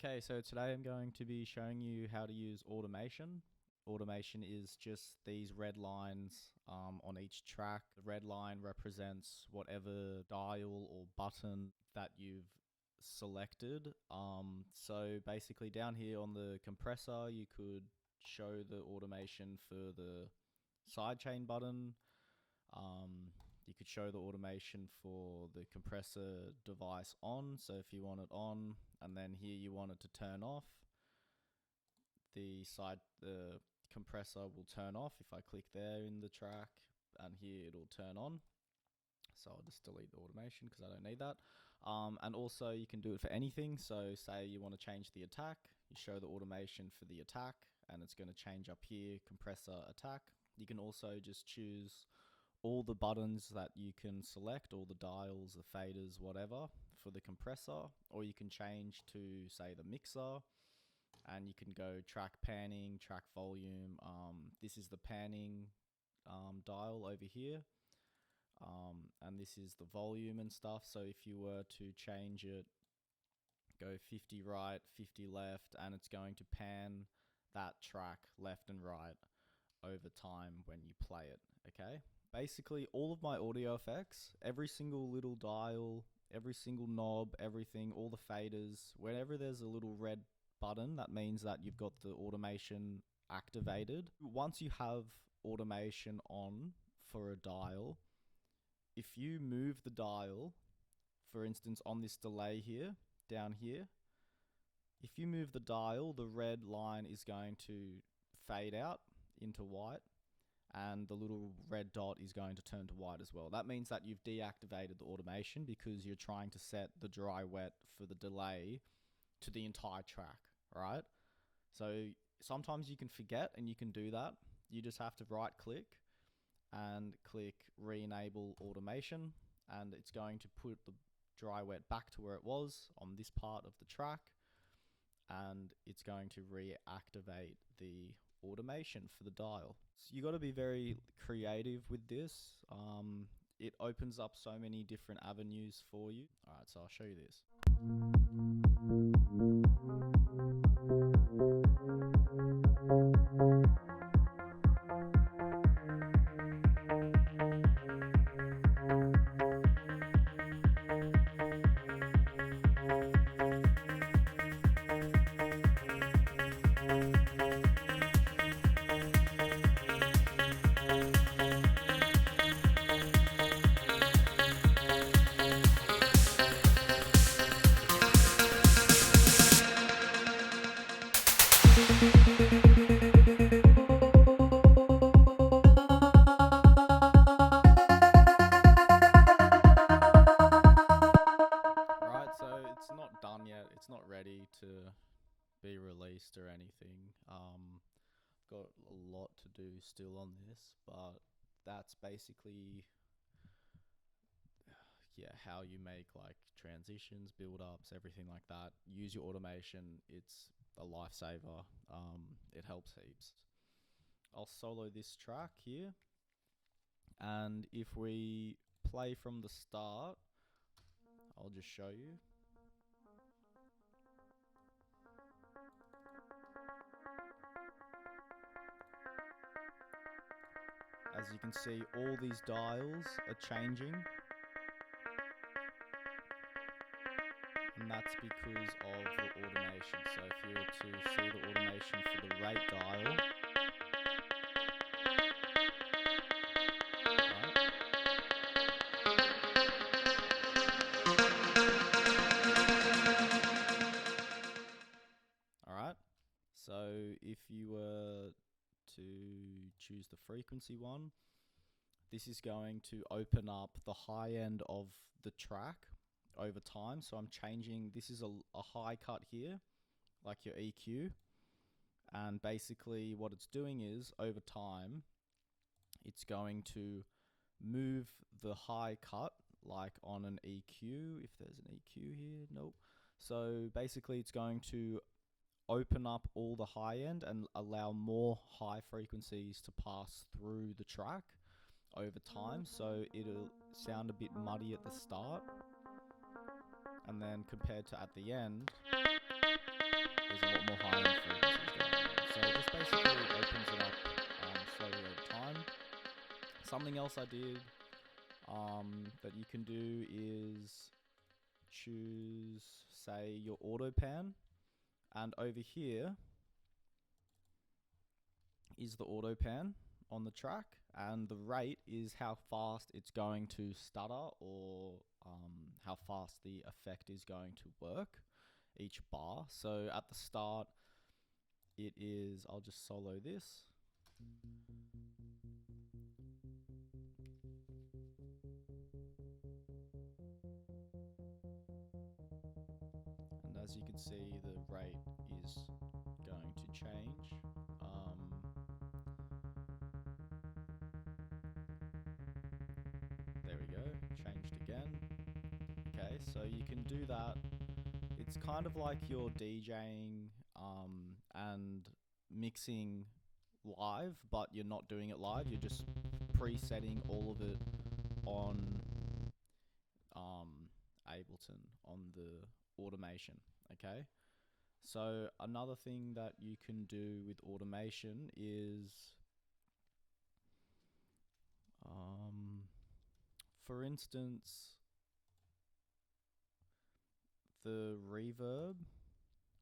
Okay, so today I'm going to be showing you how to use automation. Automation is just these red lines on each track. The red line represents whatever dial or button that you've selected. So basically down here on the compressor, you could show the automation for the sidechain button. You could show the automation for the compressor device on. So if you want it on, and then here you want it to turn off, the compressor will turn off if I click there in the track, and here it'll turn on. So I'll just delete the automation because I don't need that. And also you can do it for anything. So say you want to change the attack, you show the automation for the attack, and it's going to change up here, compressor attack. You can also just choose all the buttons that you can select, all the dials, the faders, whatever, for the compressor, or you can change to, say, the mixer, and you can go track panning, track volume. This is the panning dial over here, and this is the volume and stuff. So if you were to change it, go 50 right, 50 left, and it's going to pan that track left and right over time when you play it, okay? Basically, all of my audio effects, every single little dial, every single knob, everything, all the faders, whenever there's a little red button, that means that you've got the automation activated. Once you have automation on for a dial, if you move the dial, for instance, on this delay here, down here, if you move the dial, the red line is going to fade out into white, and the little red dot is going to turn to white as well. That means that you've deactivated the automation because you're trying to set the dry wet for the delay to the entire track, right? So sometimes you can forget, and you can do that. You just have to right click and click re-enable automation, and it's going to put the dry wet back to where it was on this part of the track, and it's going to reactivate the automation for the dial. So you got to be very creative with this. It opens up so many different avenues for you. Alright, so I'll show you this. Right, so it's not done yet. It's not ready to be released or anything. Got a lot to do still on this, but that's basically how you make like transitions, build ups, everything like that. Use your automation. It's a lifesaver. It helps heaps. I'll solo this track here, and if we play from the start, I'll just show you. As you can see, all these dials are changing, and that's because of the automation. So if you were to see the automation for the rate dial, Alright, so if you were to choose the frequency one, this is going to open up the high end of the track over time. So I'm changing, this is a high cut here, like your EQ, and basically what it's doing is, over time, it's going to move the high cut, like on an EQ, if there's an EQ here, nope. So basically it's going to open up all the high end and allow more high frequencies to pass through the track over time, so it'll sound a bit muddy at the start, and then compared to at the end, something else I did that you can do is choose, say, your auto pan, and over here is the auto pan on the track, and the rate is how fast it's going to stutter, or how fast the effect is going to work each bar. So at the start it is, I'll just solo this. And as you can see, the rate is going to change. There we go, changed again. Okay, so you can do that. It's kind of like you're DJing and mixing live, but you're not doing it live. You're just presetting all of it on Ableton, on the automation. Okay, so another thing that you can do with automation is, for instance, the reverb.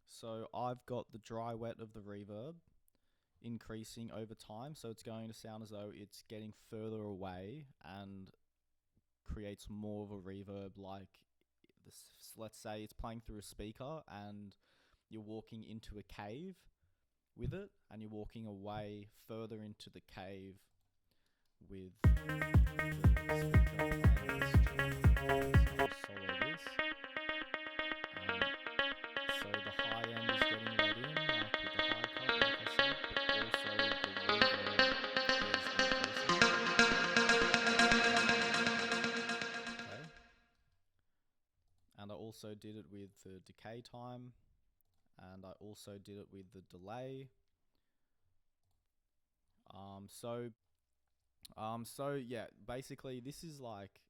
So I've got the dry wet of the reverb increasing over time, so it's going to sound as though it's getting further away and creates more of a reverb. Like this, let's say it's playing through a speaker and you're walking into a cave with it, and you're walking away further into the cave with the speaker. So the high end is getting let in, like with the high cut, like I said, but also the reverb is increasing. Okay. And I also did it with the decay time, and I also did it with the delay. So yeah, basically this is like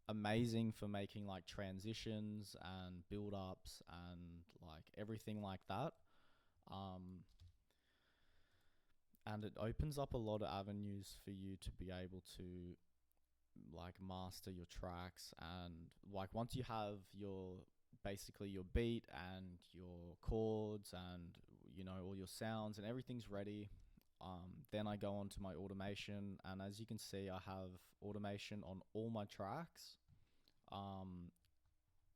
amazing for making like transitions and build-ups and like everything like that. And it opens up a lot of avenues for you to be able to like master your tracks, and like once you have your basically your beat and your chords and all your sounds and everything's ready, then I go on to my automation, and as you can see, I have automation on all my tracks.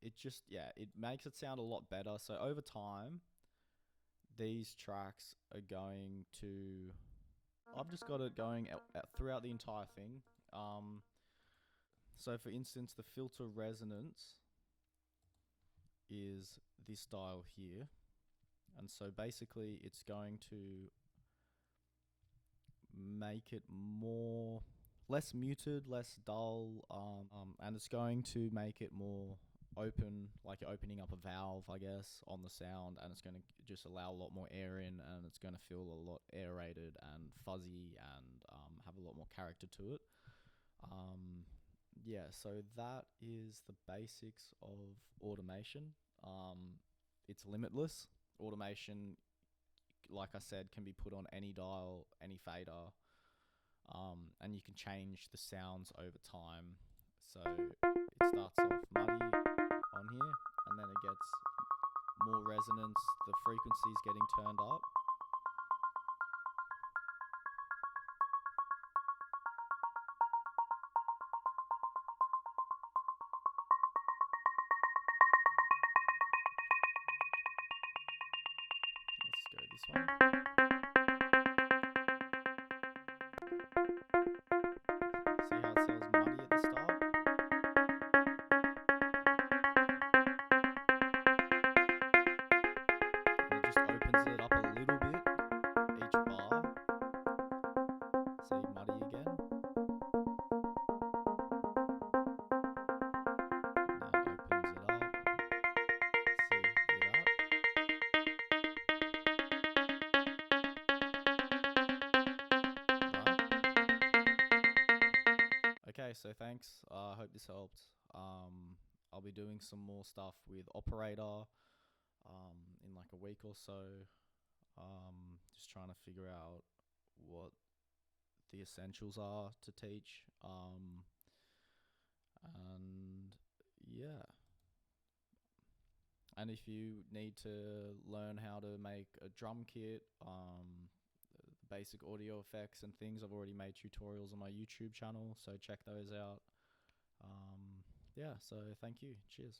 It makes it sound a lot better. So over time, these tracks are going to, I've just got it going throughout the entire thing. So for instance, the filter resonance is this dial here, and so basically it's going to make it less muted, less dull, and it's going to make it more open, like you're opening up a valve, I guess, on the sound, and it's going to just allow a lot more air in, and it's going to feel a lot aerated and fuzzy and have a lot more character to it. Yeah, so that is the basics of automation. It's limitless. Automation, like I said, can be put on any dial, any fader, and you can change the sounds over time. So it starts off muddy on here, and then it gets more resonance, the frequency's getting turned up. Let's go this one. See how it sounds muddy at the start? And it just opens it up a little bit, each bar. See, muddy again. Now it opens it up. See, hear that? Okay, so thanks. I hope this helped. I'll be doing some more stuff with Operator in like a week or so. Just trying to figure out what the essentials are to teach. And yeah. And if you need to learn how to make a drum kit, basic audio effects and things, I've already made tutorials on my YouTube channel, so check those out. Yeah, so thank you. Cheers.